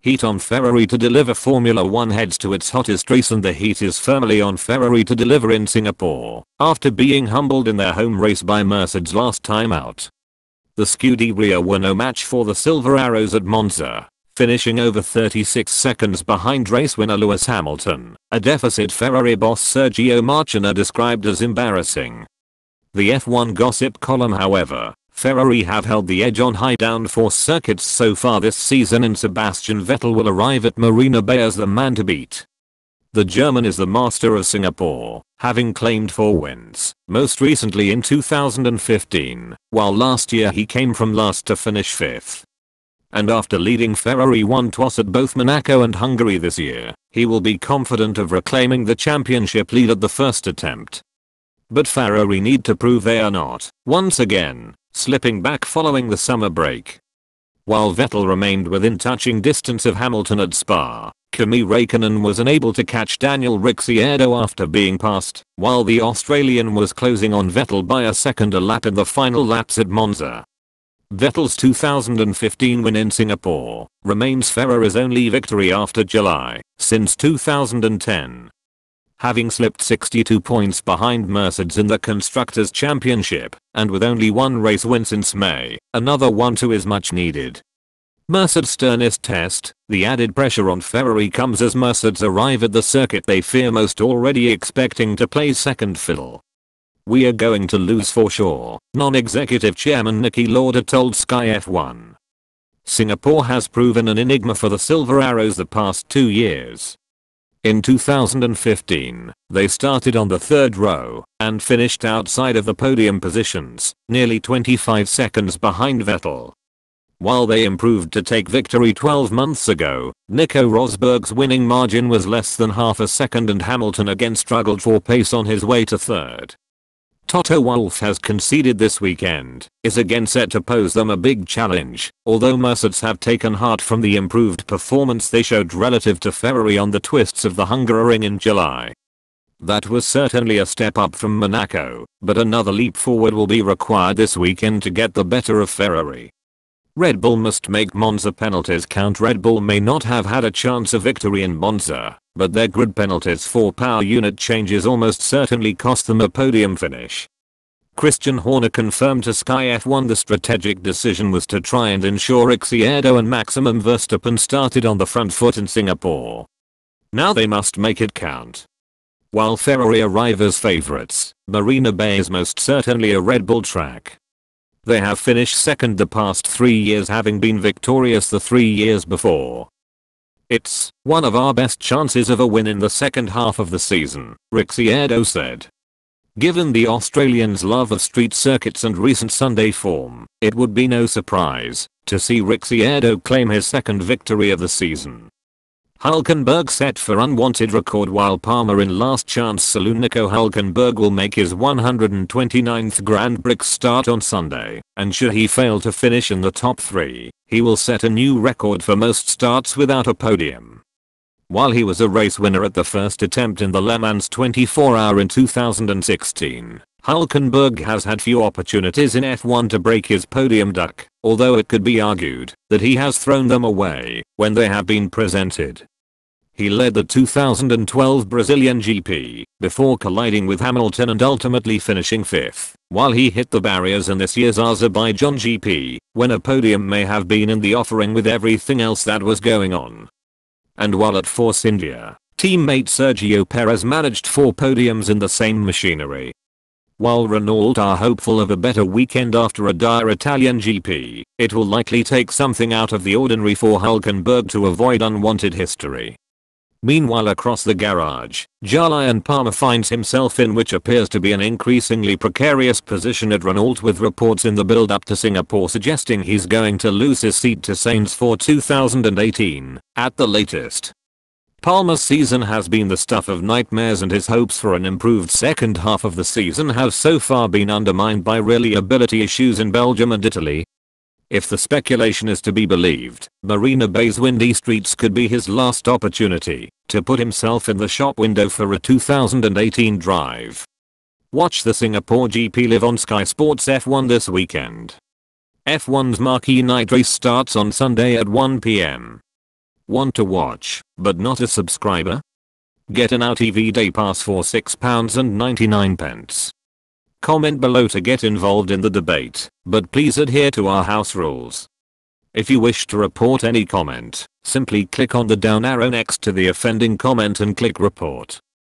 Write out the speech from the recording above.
Heat on Ferrari to deliver. Formula 1 heads to its hottest race and the heat is firmly on Ferrari to deliver in Singapore after being humbled in their home race by Mercedes last time out. The Scuderia were no match for the Silver Arrows at Monza, finishing over 36 seconds behind race winner Lewis Hamilton, a deficit Ferrari boss Sergio Marchena described as embarrassing. The F1 gossip column, however, Ferrari have held the edge on high downforce circuits so far this season, and Sebastian Vettel will arrive at Marina Bay as the man to beat. The German is the master of Singapore, having claimed 4 wins, most recently in 2015, while last year he came from last to finish 5th. And after leading Ferrari 1 twice at both Monaco and Hungary this year, he will be confident of reclaiming the championship lead at the first attempt. But Ferrari need to prove they are not, once again, slipping back following the summer break. While Vettel remained within touching distance of Hamilton at Spa, Kimi Räikkönen was unable to catch Daniel Ricciardo after being passed, while the Australian was closing on Vettel by a second a lap in the final laps at Monza. Vettel's 2015 win in Singapore remains Ferrari's only victory after July since 2010. Having slipped 62 points behind Mercedes in the Constructors' Championship, and with only 1 race win since May, another one too is much needed. Mercedes' sternest test, the added pressure on Ferrari comes as Mercedes arrive at the circuit they fear most, already expecting to play second fiddle. "We are going to lose for sure," non-executive chairman Niki Lauda told Sky F1. Singapore has proven an enigma for the Silver Arrows the past 2 years. In 2015, they started on the 3rd row and finished outside of the podium positions, nearly 25 seconds behind Vettel. While they improved to take victory 12 months ago, Nico Rosberg's winning margin was less than half a second and Hamilton again struggled for pace on his way to 3rd. Toto Wolff has conceded this weekend is again set to pose them a big challenge, although Mercedes have taken heart from the improved performance they showed relative to Ferrari on the twists of the Hungaroring in July. That was certainly a step up from Monaco, but another leap forward will be required this weekend to get the better of Ferrari. Red Bull must make Monza penalties count. Red Bull may not have had a chance of victory in Monza, but their grid penalties for power unit changes almost certainly cost them a podium finish. Christian Horner confirmed to Sky F1 the strategic decision was to try and ensure Ricciardo and Maximum Verstappen started on the front foot in Singapore. Now they must make it count. While Ferrari arrive as favourites, Marina Bay is most certainly a Red Bull track. They have finished second the past 3 years, having been victorious the 3 years before. "It's one of our best chances of a win in the second half of the season," Ricciardo said. Given the Australians' love of street circuits and recent Sunday form, it would be no surprise to see Ricciardo claim his 2nd victory of the season. Hülkenberg set for unwanted record while Palmer in last chance saloon. Nico Hülkenberg will make his 129th Grand Prix start on Sunday, and should he fail to finish in the top 3, he will set a new record for most starts without a podium. While he was a race winner at the first attempt in the Le Mans 24-hour in 2016, Hülkenberg has had few opportunities in F1 to break his podium duck, although it could be argued that he has thrown them away when they have been presented. He led the 2012 Brazilian GP before colliding with Hamilton and ultimately finishing 5th, while he hit the barriers in this year's Azerbaijan GP, when a podium may have been in the offering with everything else that was going on. And while at Force India, teammate Sergio Perez managed 4 podiums in the same machinery. While Renault are hopeful of a better weekend after a dire Italian GP, it will likely take something out of the ordinary for Hülkenberg to avoid unwanted history. Meanwhile, across the garage, Jolyon Palmer finds himself in which appears to be an increasingly precarious position at Renault, with reports in the build-up to Singapore suggesting he's going to lose his seat to Sainz for 2018, at the latest. Palmer's season has been the stuff of nightmares, and his hopes for an improved second half of the season have so far been undermined by reliability issues in Belgium and Italy. If the speculation is to be believed, Marina Bay's windy streets could be his last opportunity to put himself in the shop window for a 2018 drive. Watch the Singapore GP live on Sky Sports F1 this weekend. F1's marquee night race starts on Sunday at 1 p.m. Want to watch, but not a subscriber? Get an Now TV Day Pass for £6.99. Comment below to get involved in the debate, but please adhere to our house rules. If you wish to report any comment, simply click on the down arrow next to the offending comment and click report.